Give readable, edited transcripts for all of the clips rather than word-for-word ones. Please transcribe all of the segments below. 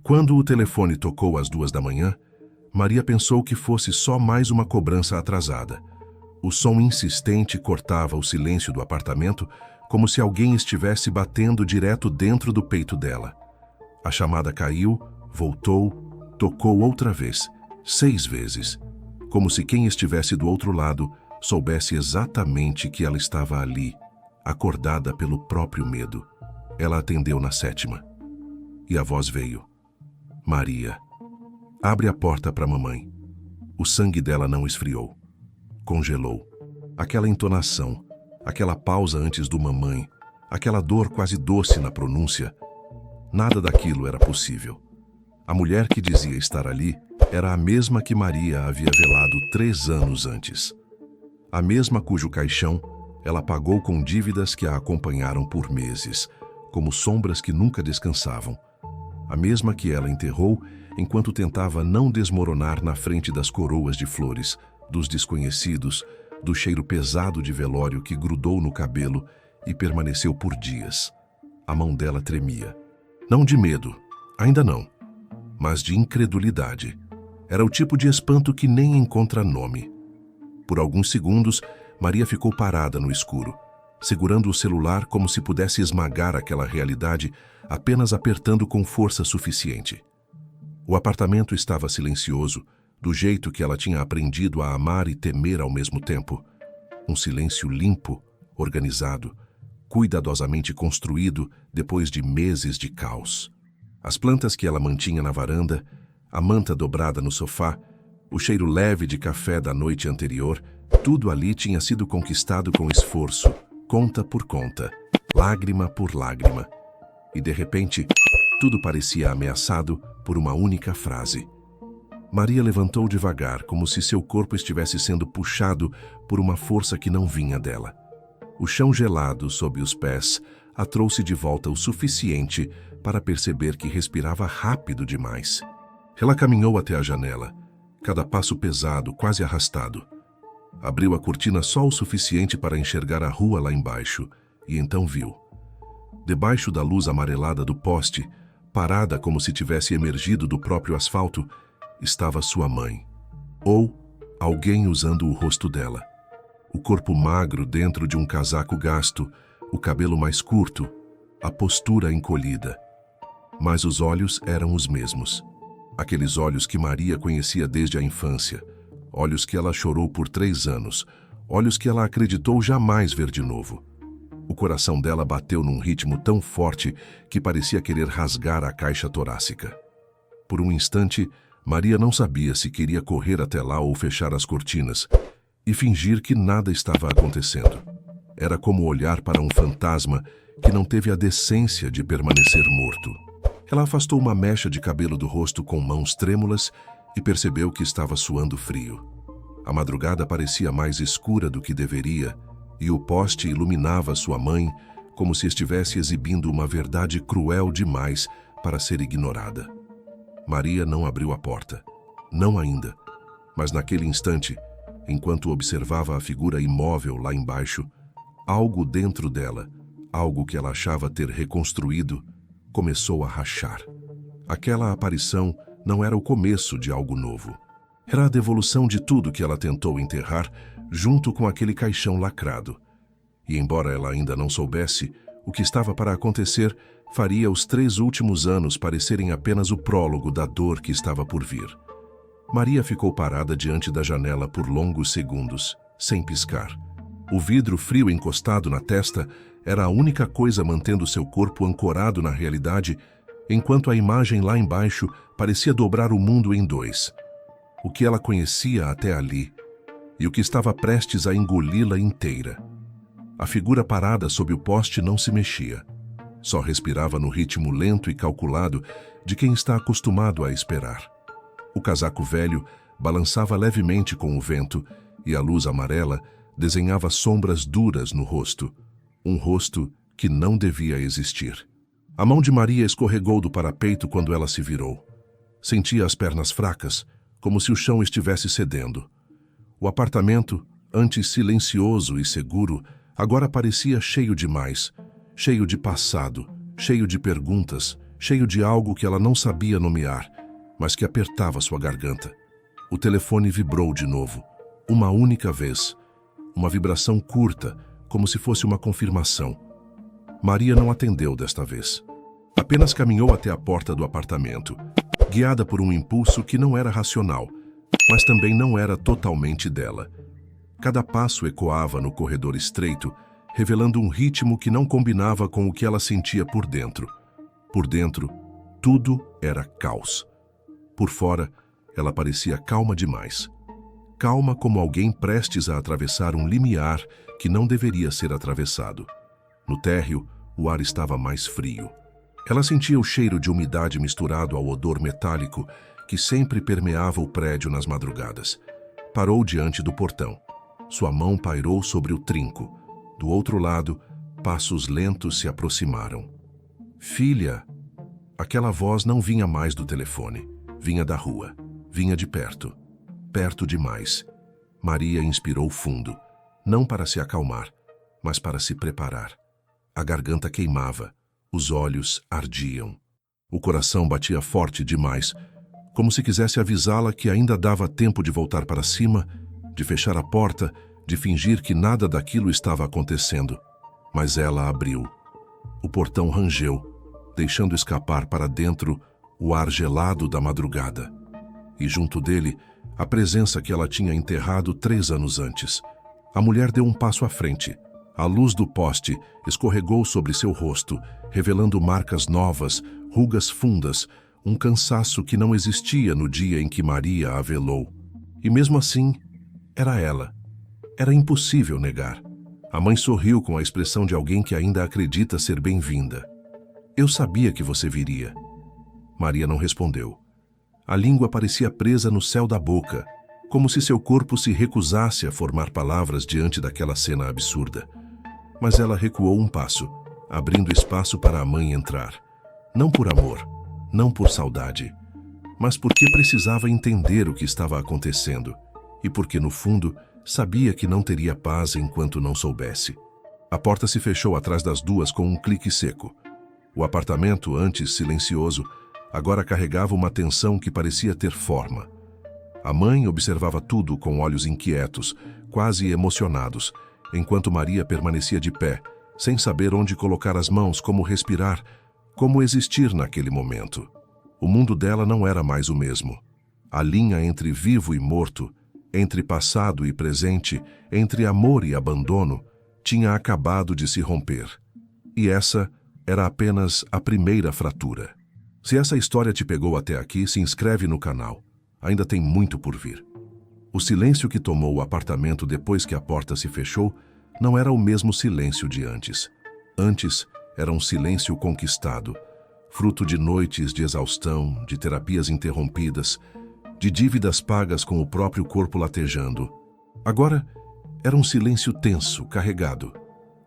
Quando o telefone tocou às 2 da manhã, Maria pensou que fosse só mais uma cobrança atrasada. O som insistente cortava o silêncio do apartamento, como se alguém estivesse batendo direto dentro do peito dela. A chamada caiu, voltou, tocou outra vez, 6 vezes, como se quem estivesse do outro lado soubesse exatamente que ela estava ali, acordada pelo próprio medo. Ela atendeu na 7ª. E a voz veio. Maria. Abre a porta para mamãe. O sangue dela não esfriou. Congelou. Aquela entonação, aquela pausa antes do mamãe, aquela dor quase doce na pronúncia, nada daquilo era possível. A mulher que dizia estar ali era a mesma que Maria havia velado 3 anos antes. A mesma cujo caixão ela pagou com dívidas que a acompanharam por meses, como sombras que nunca descansavam. A mesma que ela enterrou enquanto tentava não desmoronar na frente das coroas de flores, dos desconhecidos, do cheiro pesado de velório que grudou no cabelo e permaneceu por dias. A mão dela tremia. Não de medo, ainda não, mas de incredulidade. Era o tipo de espanto que nem encontra nome. Por alguns segundos, Maria ficou parada no escuro, segurando o celular como se pudesse esmagar aquela realidade apenas apertando com força suficiente. O apartamento estava silencioso, do jeito que ela tinha aprendido a amar e temer ao mesmo tempo. Um silêncio limpo, organizado, cuidadosamente construído depois de meses de caos. As plantas que ela mantinha na varanda, a manta dobrada no sofá, o cheiro leve de café da noite anterior, tudo ali tinha sido conquistado com esforço, conta por conta, lágrima por lágrima. E de repente, tudo parecia ameaçado por uma única frase. Maria levantou devagar, como se seu corpo estivesse sendo puxado por uma força que não vinha dela. O chão gelado sob os pés a trouxe de volta o suficiente para perceber que respirava rápido demais. Ela caminhou até a janela, cada passo pesado, quase arrastado. Abriu a cortina só o suficiente para enxergar a rua lá embaixo, e então viu. Debaixo da luz amarelada do poste, parada como se tivesse emergido do próprio asfalto, estava sua mãe. Ou alguém usando o rosto dela. O corpo magro dentro de um casaco gasto, o cabelo mais curto, a postura encolhida. Mas os olhos eram os mesmos. Aqueles olhos que Maria conhecia desde a infância. Olhos que ela chorou por 3 anos. Olhos que ela acreditou jamais ver de novo. O coração dela bateu num ritmo tão forte que parecia querer rasgar a caixa torácica. Por um instante, Maria não sabia se queria correr até lá ou fechar as cortinas e fingir que nada estava acontecendo. Era como olhar para um fantasma que não teve a decência de permanecer morto. Ela afastou uma mecha de cabelo do rosto com mãos trêmulas e percebeu que estava suando frio. A madrugada parecia mais escura do que deveria, e o poste iluminava sua mãe como se estivesse exibindo uma verdade cruel demais para ser ignorada. Maria não abriu a porta. Não ainda. Mas naquele instante, enquanto observava a figura imóvel lá embaixo, algo dentro dela, algo que ela achava ter reconstruído, começou a rachar. Aquela aparição não era o começo de algo novo. Era a devolução de tudo que ela tentou enterrar junto com aquele caixão lacrado. E embora ela ainda não soubesse, o que estava para acontecer faria os 3 últimos anos parecerem apenas o prólogo da dor que estava por vir. Maria ficou parada diante da janela por longos segundos, sem piscar. O vidro frio encostado na testa era a única coisa mantendo seu corpo ancorado na realidade, enquanto a imagem lá embaixo parecia dobrar o mundo em 2. O que ela conhecia até ali e o que estava prestes a engoli-la inteira. A figura parada sob o poste não se mexia. Só respirava no ritmo lento e calculado de quem está acostumado a esperar. O casaco velho balançava levemente com o vento e a luz amarela desenhava sombras duras no rosto. Um rosto que não devia existir. A mão de Maria escorregou do parapeito quando ela se virou. Sentia as pernas fracas, como se o chão estivesse cedendo. O apartamento, antes silencioso e seguro, agora parecia cheio demais, cheio de passado, cheio de perguntas, cheio de algo que ela não sabia nomear, mas que apertava sua garganta. O telefone vibrou de novo, uma única vez. Uma vibração curta, como se fosse uma confirmação. Maria não atendeu desta vez. Apenas caminhou até a porta do apartamento, guiada por um impulso que não era racional, mas também não era totalmente dela. Cada passo ecoava no corredor estreito, revelando um ritmo que não combinava com o que ela sentia por dentro. Por dentro, tudo era caos. Por fora, ela parecia calma demais. Calma como alguém prestes a atravessar um limiar que não deveria ser atravessado. No térreo, o ar estava mais frio. Ela sentia o cheiro de umidade misturado ao odor metálico que sempre permeava o prédio nas madrugadas. Parou diante do portão. Sua mão pairou sobre o trinco. Do outro lado, passos lentos se aproximaram. Filha! Aquela voz não vinha mais do telefone. Vinha da rua. Vinha de perto. Perto demais. Maria inspirou fundo, não para se acalmar, mas para se preparar. A garganta queimava, os olhos ardiam. O coração batia forte demais, como se quisesse avisá-la que ainda dava tempo de voltar para cima, de fechar a porta, de fingir que nada daquilo estava acontecendo. Mas ela abriu. O portão rangeu, deixando escapar para dentro o ar gelado da madrugada. E junto dele, a presença que ela tinha enterrado 3 anos antes. A mulher deu um passo à frente. A luz do poste escorregou sobre seu rosto, revelando marcas novas, rugas fundas, um cansaço que não existia no dia em que Maria a velou. E mesmo assim, era ela. Era impossível negar. A mãe sorriu com a expressão de alguém que ainda acredita ser bem-vinda. Eu sabia que você viria. Maria não respondeu. A língua parecia presa no céu da boca, como se seu corpo se recusasse a formar palavras diante daquela cena absurda. Mas ela recuou um passo, abrindo espaço para a mãe entrar. Não por amor, não por saudade, mas porque precisava entender o que estava acontecendo e porque, no fundo, sabia que não teria paz enquanto não soubesse. A porta se fechou atrás das duas com um clique seco. O apartamento, antes silencioso, agora carregava uma tensão que parecia ter forma. A mãe observava tudo com olhos inquietos, quase emocionados, enquanto Maria permanecia de pé, sem saber onde colocar as mãos, como respirar, como existir naquele momento. O mundo dela não era mais o mesmo. A linha entre vivo e morto, entre passado e presente, entre amor e abandono, tinha acabado de se romper. E essa era apenas a primeira fratura. Se essa história te pegou até aqui, se inscreve no canal. Ainda tem muito por vir. O silêncio que tomou o apartamento depois que a porta se fechou não era o mesmo silêncio de antes. Antes, era um silêncio conquistado, fruto de noites de exaustão, de terapias interrompidas, de dívidas pagas com o próprio corpo latejando. Agora, era um silêncio tenso, carregado,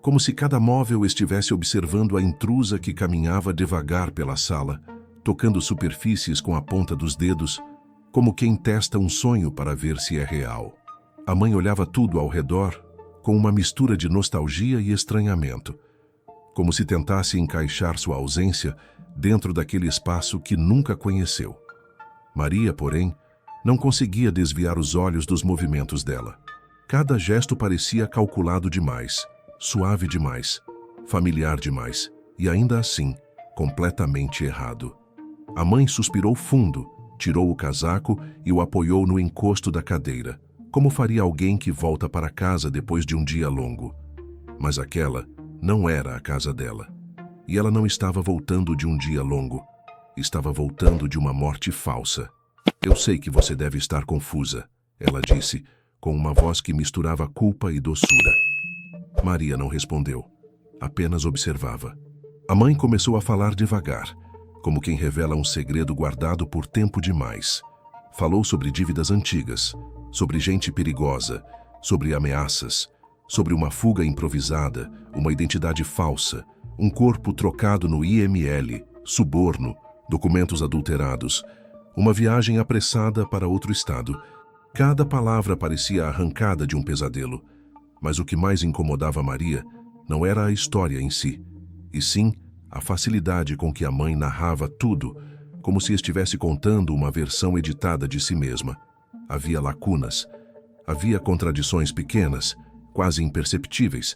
como se cada móvel estivesse observando a intrusa que caminhava devagar pela sala, tocando superfícies com a ponta dos dedos, como quem testa um sonho para ver se é real. A mãe olhava tudo ao redor com uma mistura de nostalgia e estranhamento, como se tentasse encaixar sua ausência dentro daquele espaço que nunca conheceu. Maria, porém, não conseguia desviar os olhos dos movimentos dela. Cada gesto parecia calculado demais, suave demais, familiar demais, e ainda assim, completamente errado. A mãe suspirou fundo, tirou o casaco e o apoiou no encosto da cadeira, como faria alguém que volta para casa depois de um dia longo. Mas aquela não era a casa dela. E ela não estava voltando de um dia longo. Estava voltando de uma morte falsa. Eu sei que você deve estar confusa, ela disse, com uma voz que misturava culpa e doçura. Maria não respondeu, apenas observava. A mãe começou a falar devagar, como quem revela um segredo guardado por tempo demais. Falou sobre dívidas antigas, sobre gente perigosa, sobre ameaças, sobre uma fuga improvisada, uma identidade falsa, um corpo trocado no IML, suborno, documentos adulterados, uma viagem apressada para outro estado. Cada palavra parecia arrancada de um pesadelo, mas o que mais incomodava Maria não era a história em si, e sim A facilidade com que a mãe narrava tudo, como se estivesse contando uma versão editada de si mesma. Havia lacunas, havia contradições pequenas, quase imperceptíveis,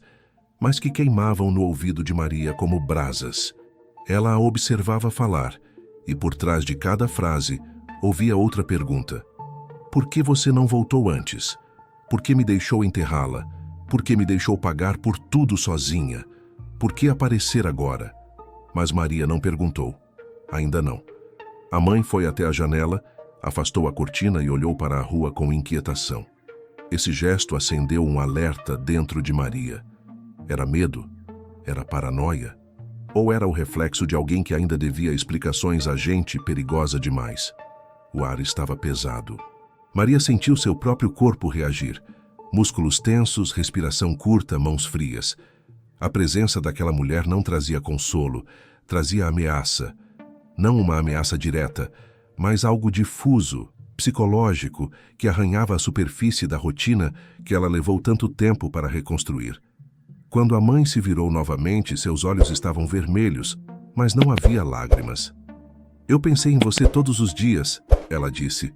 mas que queimavam no ouvido de Maria como brasas. Ela a observava falar, e por trás de cada frase, ouvia outra pergunta. Por que você não voltou antes? Por que me deixou enterrá-la? Por que me deixou pagar por tudo sozinha? Por que aparecer agora? Mas Maria não perguntou. Ainda não. A mãe foi até a janela, afastou a cortina e olhou para a rua com inquietação. Esse gesto acendeu um alerta dentro de Maria. Era medo? Era paranoia? Ou era o reflexo de alguém que ainda devia explicações a gente perigosa demais? O ar estava pesado. Maria sentiu seu próprio corpo reagir. Músculos tensos, respiração curta, mãos frias. A presença daquela mulher não trazia consolo, trazia ameaça. Não uma ameaça direta, mas algo difuso, psicológico, que arranhava a superfície da rotina que ela levou tanto tempo para reconstruir. Quando a mãe se virou novamente, seus olhos estavam vermelhos, mas não havia lágrimas. Eu pensei em você todos os dias, ela disse.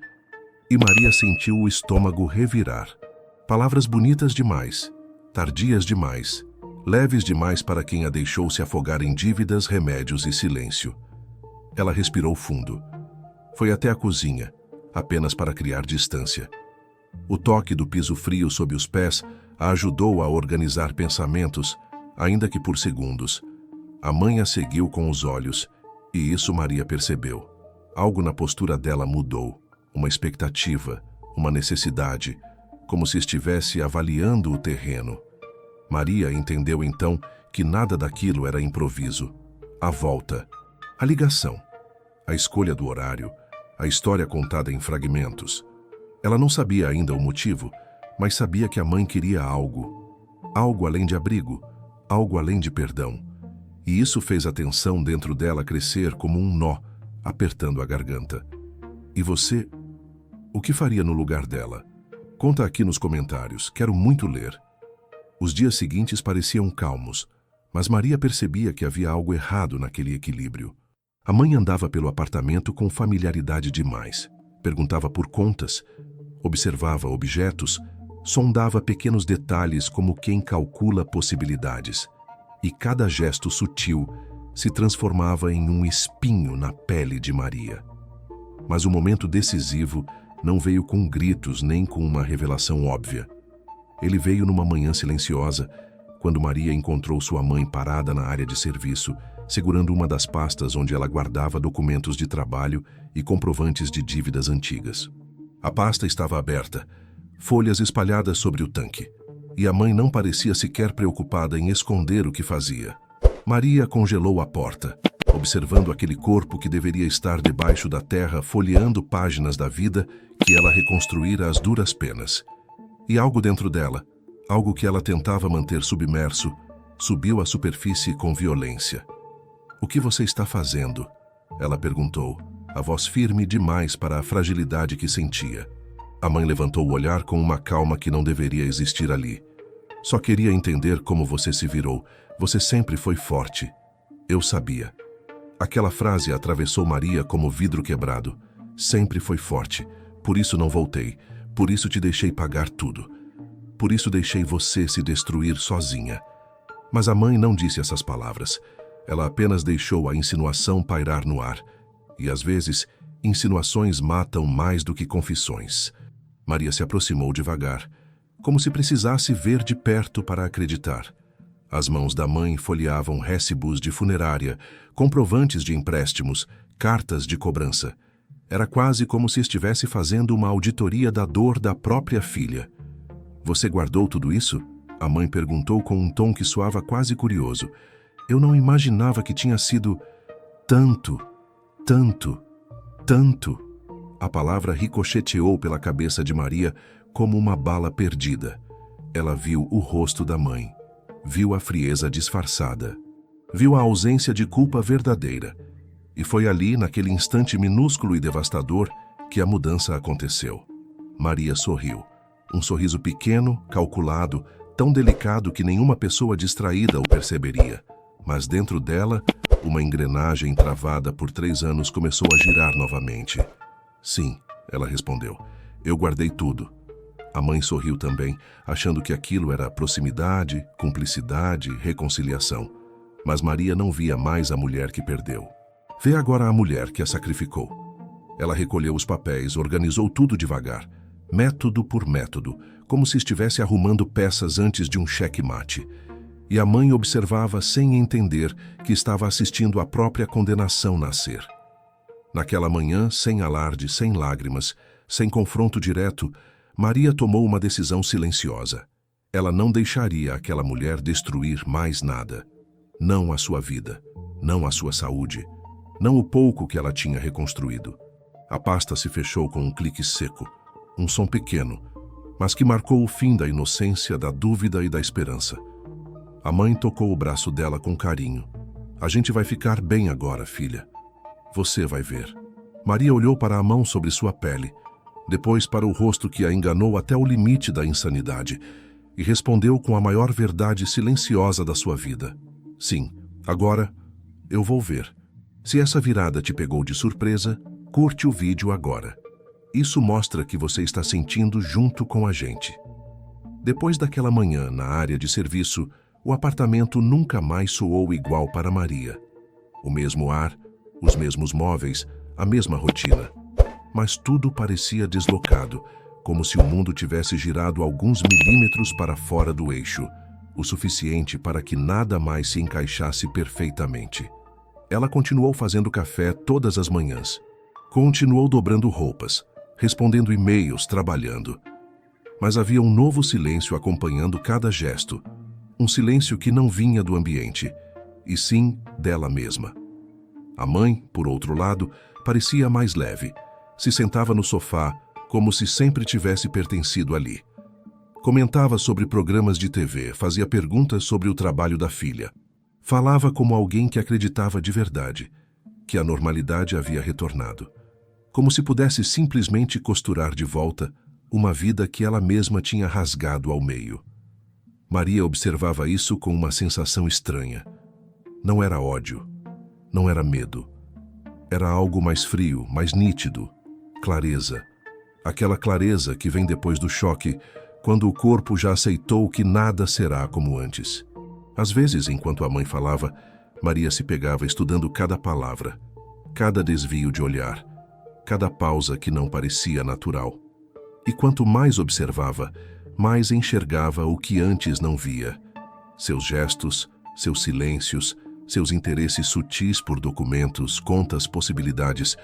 E Maria sentiu o estômago revirar. Palavras bonitas demais, tardias demais, leves demais para quem a deixou se afogar em dívidas, remédios e silêncio. Ela respirou fundo. Foi até a cozinha, apenas para criar distância. O toque do piso frio sob os pés a ajudou a organizar pensamentos, ainda que por segundos. A mãe a seguiu com os olhos, e isso Maria percebeu. Algo na postura dela mudou, uma expectativa, uma necessidade, como se estivesse avaliando o terreno. Maria entendeu então que nada daquilo era improviso. A volta, a ligação, a escolha do horário, a história contada em fragmentos. Ela não sabia ainda o motivo, mas sabia que a mãe queria algo. Algo além de abrigo, algo além de perdão. E isso fez a tensão dentro dela crescer como um nó, apertando a garganta. E você? O que faria no lugar dela? Conta aqui nos comentários, quero muito ler. Os dias seguintes pareciam calmos, mas Maria percebia que havia algo errado naquele equilíbrio. A mãe andava pelo apartamento com familiaridade demais. Perguntava por contas, observava objetos, sondava pequenos detalhes como quem calcula possibilidades. E cada gesto sutil se transformava em um espinho na pele de Maria. Mas o momento decisivo não veio com gritos nem com uma revelação óbvia. Ele veio numa manhã silenciosa, quando Maria encontrou sua mãe parada na área de serviço, segurando uma das pastas onde ela guardava documentos de trabalho e comprovantes de dívidas antigas. A pasta estava aberta, folhas espalhadas sobre o tanque, e a mãe não parecia sequer preocupada em esconder o que fazia. Maria congelou a porta, observando aquele corpo que deveria estar debaixo da terra, folheando páginas da vida que ela reconstruíra às duras penas. E algo dentro dela, algo que ela tentava manter submerso, subiu à superfície com violência. "O que você está fazendo?" ela perguntou, a voz firme demais para a fragilidade que sentia. A mãe levantou o olhar com uma calma que não deveria existir ali. "Só queria entender como você se virou. Você sempre foi forte." "Eu sabia." Aquela frase atravessou Maria como vidro quebrado. "Sempre foi forte. Por isso não voltei. Por isso te deixei pagar tudo. Por isso deixei você se destruir sozinha." Mas a mãe não disse essas palavras. Ela apenas deixou a insinuação pairar no ar. E às vezes, insinuações matam mais do que confissões. Maria se aproximou devagar, como se precisasse ver de perto para acreditar. As mãos da mãe folheavam récibos de funerária, comprovantes de empréstimos, cartas de cobrança. Era quase como se estivesse fazendo uma auditoria da dor da própria filha. "Você guardou tudo isso?" a mãe perguntou com um tom que soava quase curioso. "Eu não imaginava que tinha sido tanto, tanto, tanto." A palavra ricocheteou pela cabeça de Maria como uma bala perdida. Ela viu o rosto da mãe. Viu a frieza disfarçada. Viu a ausência de culpa verdadeira. E foi ali, naquele instante minúsculo e devastador, que a mudança aconteceu. Maria sorriu. Um sorriso pequeno, calculado, tão delicado que nenhuma pessoa distraída o perceberia. Mas dentro dela, Uma engrenagem travada por 3 anos começou a girar novamente. Sim, ela respondeu. Eu guardei tudo. A mãe sorriu também, achando que aquilo era proximidade, cumplicidade, reconciliação. Mas Maria não via mais a mulher que perdeu. Vê agora a mulher que a sacrificou. Ela recolheu os papéis, organizou tudo devagar, método por método, como se estivesse arrumando peças antes de um cheque-mate. E a mãe observava sem entender que estava assistindo a própria condenação nascer. Naquela manhã, sem alarde, sem lágrimas, sem confronto direto, Maria tomou uma decisão silenciosa. Ela não deixaria aquela mulher destruir mais nada. Não a sua vida, não a sua saúde, não o pouco que ela tinha reconstruído. A pasta se fechou com um clique seco, um som pequeno, mas que marcou o fim da inocência, da dúvida e da esperança. A mãe tocou o braço dela com carinho. A gente vai ficar bem agora, filha. Você vai ver. Maria olhou para a mão sobre sua pele, depois para o rosto que a enganou até o limite da insanidade, e respondeu com a maior verdade silenciosa da sua vida. Sim, agora eu vou ver. Se essa virada te pegou de surpresa, curte o vídeo agora. Isso mostra que você está sentindo junto com a gente. Depois daquela manhã na área de serviço, o apartamento nunca mais soou igual para Maria. O mesmo ar, os mesmos móveis, a mesma rotina. Mas tudo parecia deslocado, como se o mundo tivesse girado alguns milímetros para fora do eixo, o suficiente para que nada mais se encaixasse perfeitamente. Ela continuou fazendo café todas as manhãs. Continuou dobrando roupas, respondendo e-mails, trabalhando. Mas havia um novo silêncio acompanhando cada gesto. Um silêncio que não vinha do ambiente, e sim dela mesma. A mãe, por outro lado, parecia mais leve. Se sentava no sofá, como se sempre tivesse pertencido ali. Comentava sobre programas de TV, fazia perguntas sobre o trabalho da filha. Falava como alguém que acreditava de verdade, que a normalidade havia retornado. Como se pudesse simplesmente costurar de volta uma vida que ela mesma tinha rasgado ao meio. Maria observava isso com uma sensação estranha. Não era ódio, não era medo. Era algo mais frio, mais nítido, clareza. Aquela clareza que vem depois do choque, quando o corpo já aceitou que nada será como antes. Às vezes, enquanto a mãe falava, Maria se pegava estudando cada palavra, cada desvio de olhar, cada pausa que não parecia natural. E quanto mais observava, mais enxergava o que antes não via. Seus gestos, seus silêncios, seus interesses sutis por documentos, contas, possibilidades.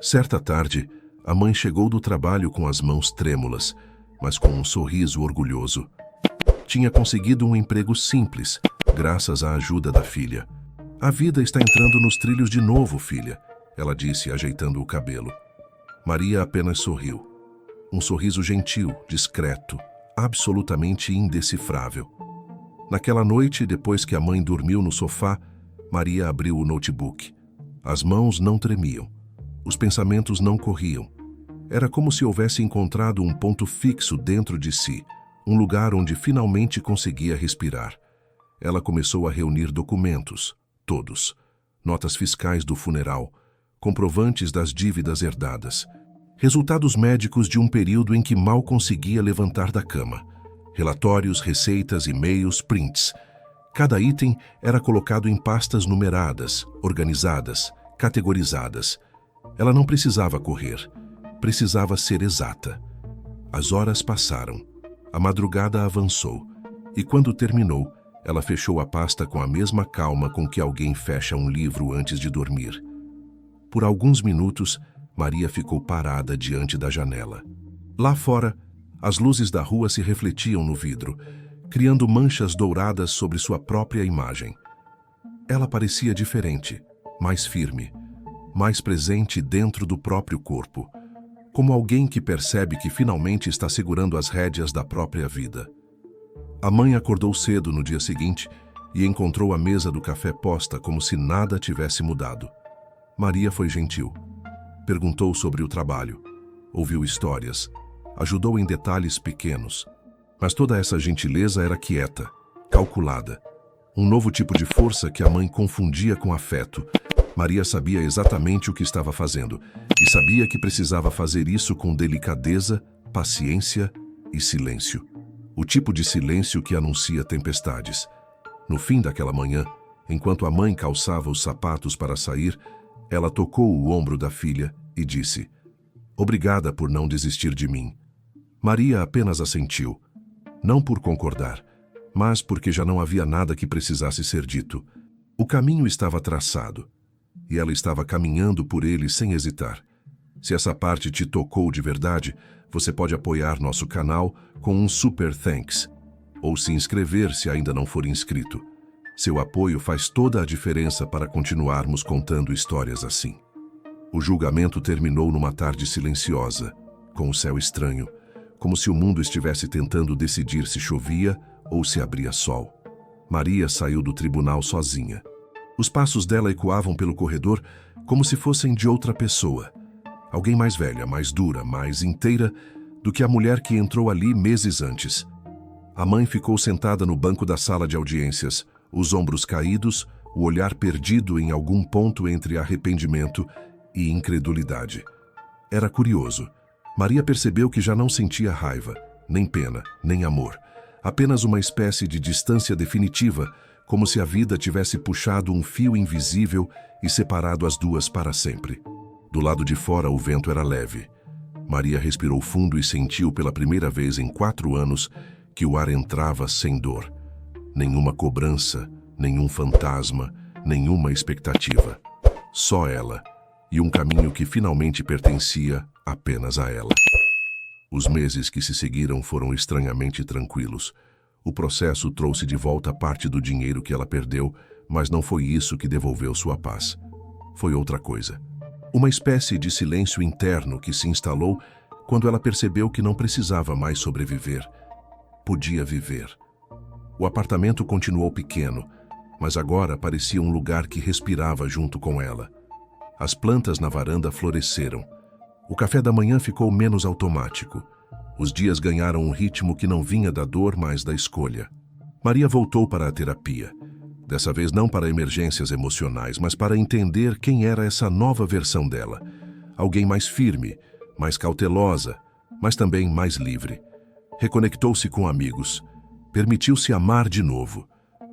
Certa tarde, a mãe chegou do trabalho com as mãos trêmulas, mas com um sorriso orgulhoso. Tinha conseguido um emprego simples, graças à ajuda da filha. A vida está entrando nos trilhos de novo, filha, ela disse, ajeitando o cabelo. Maria apenas sorriu. Um sorriso gentil, discreto, absolutamente indecifrável. Naquela noite, depois que a mãe dormiu no sofá, Maria abriu o notebook. As mãos não tremiam. Os pensamentos não corriam. Era como se houvesse encontrado um ponto fixo dentro de si, um lugar onde finalmente conseguia respirar. Ela começou a reunir documentos, todos. Notas fiscais do funeral, comprovantes das dívidas herdadas, resultados médicos de um período em que mal conseguia levantar da cama, relatórios, receitas, e-mails, prints. Cada item era colocado em pastas numeradas, organizadas, categorizadas. Ela não precisava correr, precisava ser exata. As horas passaram, a madrugada avançou, e quando terminou, ela fechou a pasta com a mesma calma com que alguém fecha um livro antes de dormir. Por alguns minutos, Maria ficou parada diante da janela. Lá fora, as luzes da rua se refletiam no vidro, criando manchas douradas sobre sua própria imagem. Ela parecia diferente, mais firme, mais presente dentro do próprio corpo, como alguém que percebe que finalmente está segurando as rédeas da própria vida. A mãe acordou cedo no dia seguinte e encontrou a mesa do café posta como se nada tivesse mudado. Maria foi gentil. Perguntou sobre o trabalho, ouviu histórias, ajudou em detalhes pequenos. Mas toda essa gentileza era quieta, calculada. Um novo tipo de força que a mãe confundia com afeto. Maria sabia exatamente o que estava fazendo e sabia que precisava fazer isso com delicadeza, paciência e silêncio. O tipo de silêncio que anuncia tempestades. No fim daquela manhã, enquanto a mãe calçava os sapatos para sair, ela tocou o ombro da filha e disse: "Obrigada por não desistir de mim." Maria apenas assentiu, não por concordar, mas porque já não havia nada que precisasse ser dito. O caminho estava traçado, e ela estava caminhando por ele sem hesitar. Se essa parte te tocou de verdade, você pode apoiar nosso canal com um Super Thanks, ou se inscrever se ainda não for inscrito. Seu apoio faz toda a diferença para continuarmos contando histórias assim. O julgamento terminou numa tarde silenciosa, com o céu estranho, como se o mundo estivesse tentando decidir se chovia ou se abria sol. Maria saiu do tribunal sozinha. Os passos dela ecoavam pelo corredor como se fossem de outra pessoa. Alguém mais velha, mais dura, mais inteira do que a mulher que entrou ali meses antes. A mãe ficou sentada no banco da sala de audiências, os ombros caídos, o olhar perdido em algum ponto entre arrependimento e incredulidade. Era curioso. Maria percebeu que já não sentia raiva, nem pena, nem amor. Apenas uma espécie de distância definitiva, como se a vida tivesse puxado um fio invisível e separado as duas para sempre. Do lado de fora o vento era leve. Maria respirou fundo e sentiu pela primeira vez em 4 anos que o ar entrava sem dor. Nenhuma cobrança, nenhum fantasma, nenhuma expectativa. Só ela, e um caminho que finalmente pertencia apenas a ela. Os meses que se seguiram foram estranhamente tranquilos. O processo trouxe de volta parte do dinheiro que ela perdeu, mas não foi isso que devolveu sua paz. Foi outra coisa. Uma espécie de silêncio interno que se instalou quando ela percebeu que não precisava mais sobreviver. Podia viver. O apartamento continuou pequeno, mas agora parecia um lugar que respirava junto com ela. As plantas na varanda floresceram. O café da manhã ficou menos automático. Os dias ganharam um ritmo que não vinha da dor, mas da escolha. Maria voltou para a terapia. Dessa vez não para emergências emocionais, mas para entender quem era essa nova versão dela. Alguém mais firme, mais cautelosa, mas também mais livre. Reconectou-se com amigos. Permitiu-se amar de novo.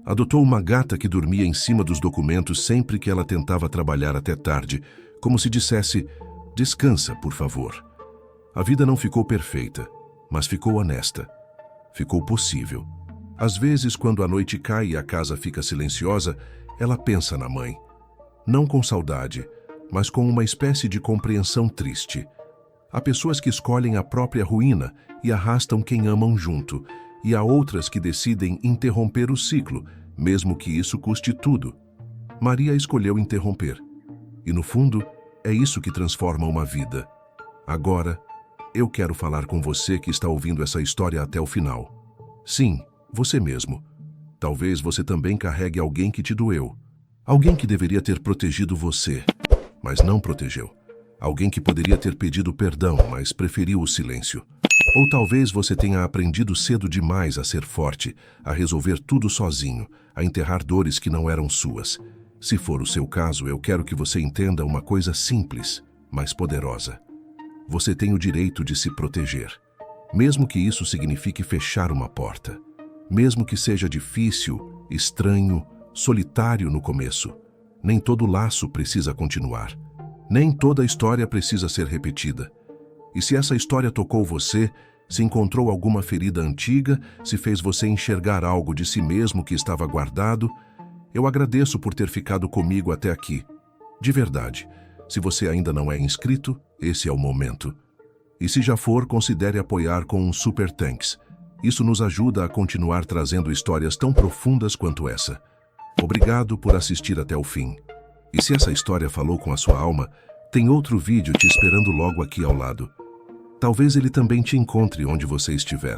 Adotou uma gata que dormia em cima dos documentos sempre que ela tentava trabalhar até tarde, como se dissesse: "Descansa, por favor." A vida não ficou perfeita, mas ficou honesta. Ficou possível. Às vezes, quando a noite cai e a casa fica silenciosa, ela pensa na mãe. Não com saudade, mas com uma espécie de compreensão triste. Há pessoas que escolhem a própria ruína e arrastam quem amam junto, e há outras que decidem interromper o ciclo, mesmo que isso custe tudo. Maria escolheu interromper. E no fundo, é isso que transforma uma vida. Agora, eu quero falar com você que está ouvindo essa história até o final. Sim, você mesmo. Talvez você também carregue alguém que te doeu. Alguém que deveria ter protegido você, mas não protegeu. Alguém que poderia ter pedido perdão, mas preferiu o silêncio. Ou talvez você tenha aprendido cedo demais a ser forte, a resolver tudo sozinho, a enterrar dores que não eram suas. Se for o seu caso, eu quero que você entenda uma coisa simples, mas poderosa. Você tem o direito de se proteger, mesmo que isso signifique fechar uma porta. Mesmo que seja difícil, estranho, solitário no começo. Nem todo laço precisa continuar. Nem toda história precisa ser repetida. E se essa história tocou você, se encontrou alguma ferida antiga, se fez você enxergar algo de si mesmo que estava guardado, eu agradeço por ter ficado comigo até aqui. De verdade, se você ainda não é inscrito, esse é o momento. E se já for, considere apoiar com um Super Thanks. Isso nos ajuda a continuar trazendo histórias tão profundas quanto essa. Obrigado por assistir até o fim. E se essa história falou com a sua alma, tem outro vídeo te esperando logo aqui ao lado. Talvez ele também te encontre onde você estiver.